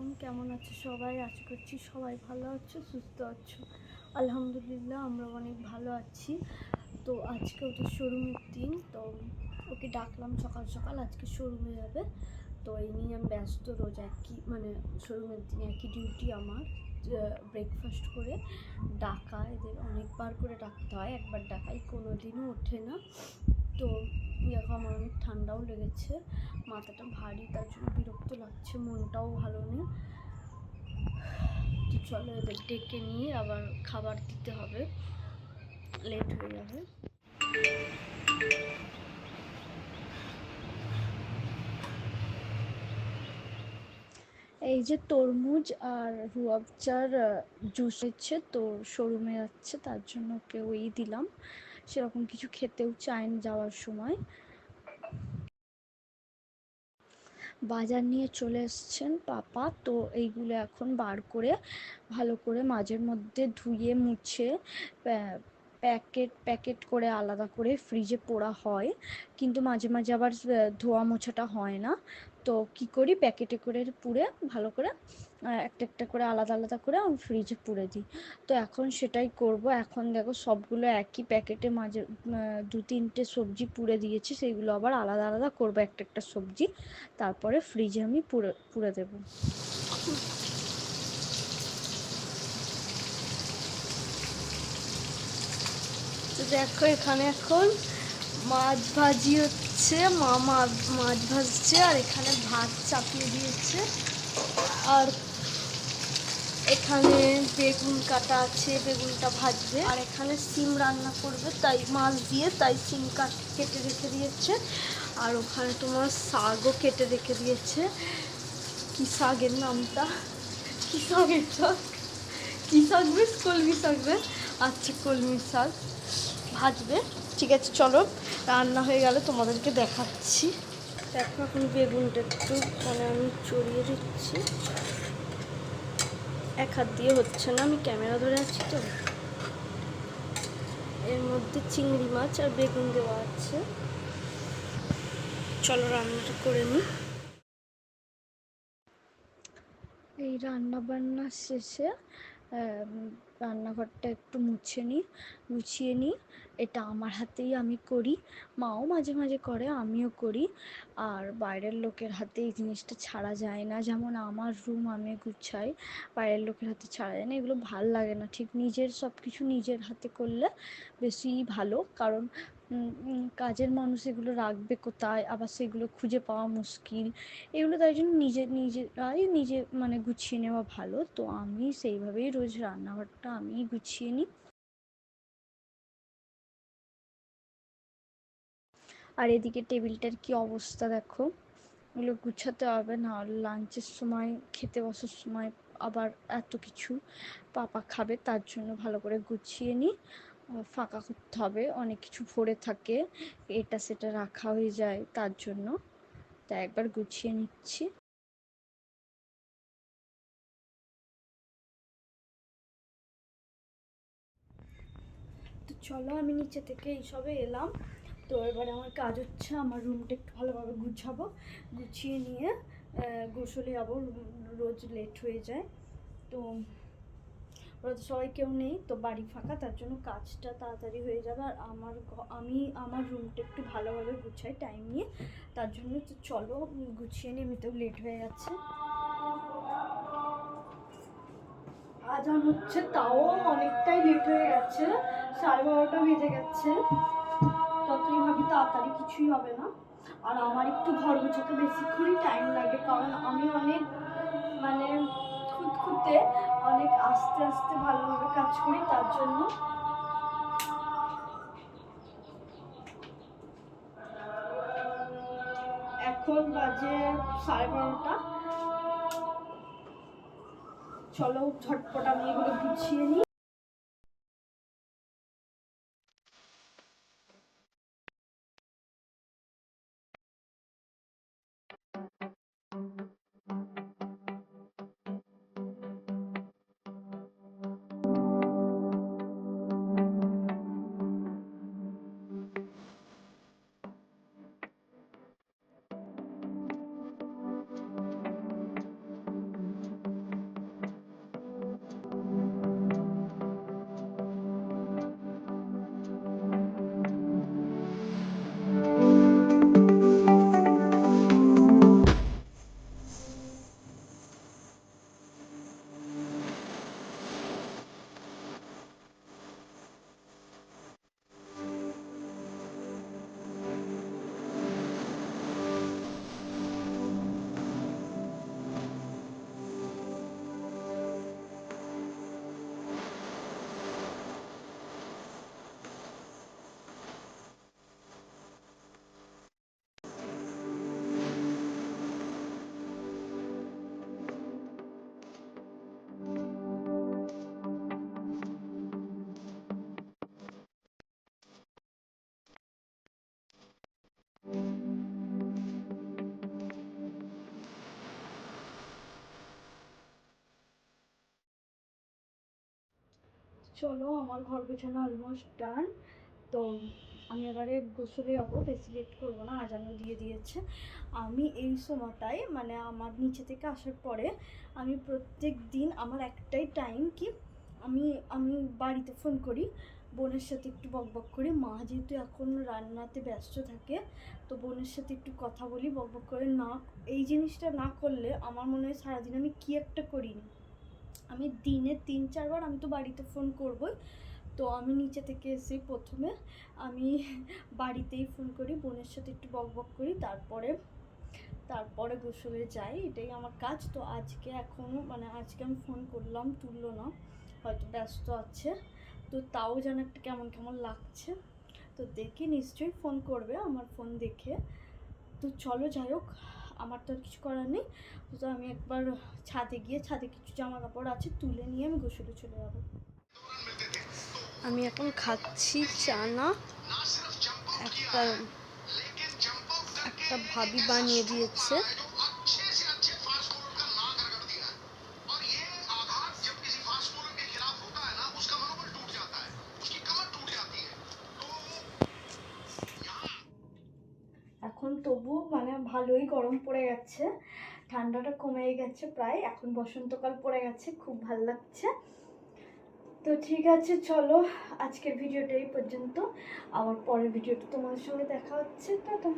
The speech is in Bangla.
আলাইকুম। কেমন আছো সবাই? আশা করছি সবাই ভালো আছো, সুস্থ আছো। আলহামদুলিল্লাহ আমরা অনেক ভালো আছি। তো আজকে ওদের শোরুমের দিন, তো ওকে ডাকলাম সকাল সকাল, আজকে শোরুমে যাবে। তো এই নিয়ে আমি ব্যস্ত, রোজ একই মানে শোরুমের দিন একই ডিউটি আমার। ব্রেকফাস্ট করে ডাকা, এদের অনেকবার করে ডাকতে হয়, একবার ডাকাই কোনো দিনও ওঠে না। তো দেখো আমার অনেক ঠান্ডাও লেগেছে, মাথাটা ভারী, তার জন্য বিরক্ত লাগছে, মনটাও ভালো নেই। তো চলো এদের ডেকে নিয়ে আবার খাবার দিতে হবে, লেট হয়ে যাবে। এই যে তরমুজ আর রুয়াবজার জুস হচ্ছে, তো শোরুমে যাচ্ছে তার জন্য ওকে ওই দিলাম। সেরকম কিছু খেতেও চায়নি যাওয়ার সময়। বাজার নিয়ে চলে এসছেন পাপা, তো এইগুলো এখন বার করে ভালো করে মাঝের মধ্যে ধুয়ে মুছে প্যাকেট প্যাকেট করে আলাদা করে ফ্রিজে পোড়া হয়, কিন্তু মাঝে মাঝে আবার ধোয়া মোছাটা হয় না। তো কি করি, প্যাকেটে করে পুড়ে ভালো করে একটা একটা করে আলাদা আলাদা করে আমি ফ্রিজে পুড়ে দিই। তো এখন সেটাই করব। এখন দেখো সবগুলো একই প্যাকেটে মাঝে দু তিনটে সবজি পুড়ে দিয়েছি, সেইগুলো আবার আলাদা আলাদা করবো একটা একটা সবজি, তারপরে ফ্রিজে আমি পুড়ে পুড়ে দেবো। তো দেখো এখানে এখন মাছ ভাজি হচ্ছে, মাছ ভাজছে, আর এখানে ভাত চাপিয়ে দিয়েছে, আর এখানে বেগুন কাটা আছে, বেগুনটা ভাজবে, আর এখানে সিম রান্না করবে, তাই মাছ দিয়ে তাই সিম কেটে রেখে দিয়েছে। আর ওখানে তোমার শাকও কেটে রেখে দিয়েছে। কি শাকের নামটা, কি শাকের শাক, কি শাক বেশ, কলমি শাক বেশ, আচ্ছা কলমি শাক ভাজবে। ঠিক আছে চলো, রান্না হয়ে গেলে তোমাদেরকে দেখাচ্ছি। দেখো এখন বেগুনটা একটু মানে আমি চড়িয়ে দিচ্ছি, এক হাত দিয়ে হচ্ছে না, আমি ক্যামেরা ধরে আছি তো। এর মধ্যে চিংড়ি মাছ আর বেগুন দেওয়া আছে, চলো রান্নাটা করে নিই। এই রান্না বান্না শেষে রান্নাঘরটা একটু গুছিয়ে নিই। এটা আমার হাতেই আমি করি, মাও মাঝে মাঝে করে, আমিও করি। আর বাইরের লোকের হাতে এই জিনিসটা ছাড়া যায় না, যেমন আমার রুম আমি গুছাই, বাইরের লোকের হাতে ছাড়া যায় না, এগুলো ভাল লাগে না। ঠিক নিজের সব কিছু নিজের হাতে করলে বেশি ভালো, কারণ কাজের মানুষ এগুলো রাখবে কোথায়, আবার সেগুলো খুঁজে পাওয়া মুশকিল, এগুলো তাই জন্য নিজেরাই নিজে মানে গুছিয়ে নেওয়া ভালো। তো আমি সেইভাবেই রোজ রান্নাঘরটা আমি গুছিয়ে নিই। আর এদিকে টেবিলটার কি অবস্থা দেখো, এগুলো গুছাতে হবে, না লাঞ্চের সময় খেতে বসার সময় আবার এত কিছু পাপা খাবে, তার জন্য ভালো করে গুছিয়ে নিই। ফাঁকা করতে হবে, অনেক কিছু ভরে থাকে, এটা সেটা রাখা হয়ে যায়, তার জন্য তাই একবার গুছিয়ে নিচ্ছি। তো চলো আমি নিচে থেকে এইসবে এলাম। তো এবারে আমার কাজ হচ্ছে আমার রুমটা একটু ভালোভাবে গুছাবো, গুছিয়ে নিয়ে গোসলে যাবো, রোজ লেট হয়ে যায়। তো ওরা তো সবাই কেউ নেই, তো বাড়ি ফাঁকা, তার জন্য কাজটা তাড়াতাড়ি হয়ে যাবে। আর আমি আমার রুমটা একটু ভালোভাবে গুছাই টাইম নিয়ে, তার জন্য তো চলো গুছিয়ে নিয়ে, এমনিতেও লেট হয়ে যাচ্ছে। আজান হচ্ছে, তাও অনেকটাই লেট হয়ে গেছে, 12:30 বেজে গেছে। যতই ভাবি তাড়াতাড়ি কিছুই হবে না। আর আমার একটু ঘর গোছাতে বেশিক্ষণই টাইম লাগে, কারণ আমি অনেক মানে খুঁতখুঁতে, অনেক আস্তে আস্তে ভালোভাবে কাজ করি, তার জন্য। এখন বাজে 12:30। চলো ঝটপট আমি এগুলো গুছিয়ে নিই। চলো, আমার ঘর গোছানো অলমোস্ট ডান। তো আমি এবারে গোসলে যাবো, বেশি লেট করবো না, আজানও দিয়ে দিয়েছে। আমি এই সময়টায় মানে আমার নিচে থেকে আসার পরে আমি প্রত্যেক দিন আমার একটাই টাইম কি আমি আমি বাড়িতে ফোন করি, বোনের সাথে একটু বকবক করি। মা যেহেতু এখন রান্নাতে ব্যস্ত থাকে, তো বোনের সাথে একটু কথা বলি বকবক করে। না, এই জিনিসটা না করলে আমার মনে হয় সারাদিন আমি কী একটা করিনি। আমি দিনে 3-4 বার আমি তো বাড়িতে ফোন করবই। তো আমি নিচে থেকে এসে প্রথমে আমি বাড়িতেই ফোন করি, বোনের সাথে একটু বকবক করি, তারপরে গোসলে যাই। এটাই আমার কাজ। তো আজকে এখনও মানে আজকে আমি ফোন করলাম, তুললো না, হয়তো ব্যস্ত আছে। তো তাও যেন একটা কেমন কেমন লাগছে। তো দেখি নিশ্চয়ই ফোন করবে আমার ফোন দেখে। তো চলো, যাই হোক, আমার তো আর কিছু করার নেই। তো আমি একবার ছাদে গিয়ে, ছাদে কিছু জামা কাপড় আছে তুলে নিয়ে আমি গোসলে চলে যাবো। আমি এখন খাচ্ছি চানা, একটা একটা ভাবি বানিয়ে দিয়েছে। এখন তবু মানে ভালোই গরম পড়ে গেছে, ঠান্ডাটা কমে গেছে প্রায়, এখন বসন্তকাল পড়ে গেছে, খুব ভালো লাগছে। তো ঠিক আছে, চলো আজকের ভিডিওটা এই পর্যন্ত। আবার পরের ভিডিওটা তোমার সঙ্গে দেখা হচ্ছে। টাটা।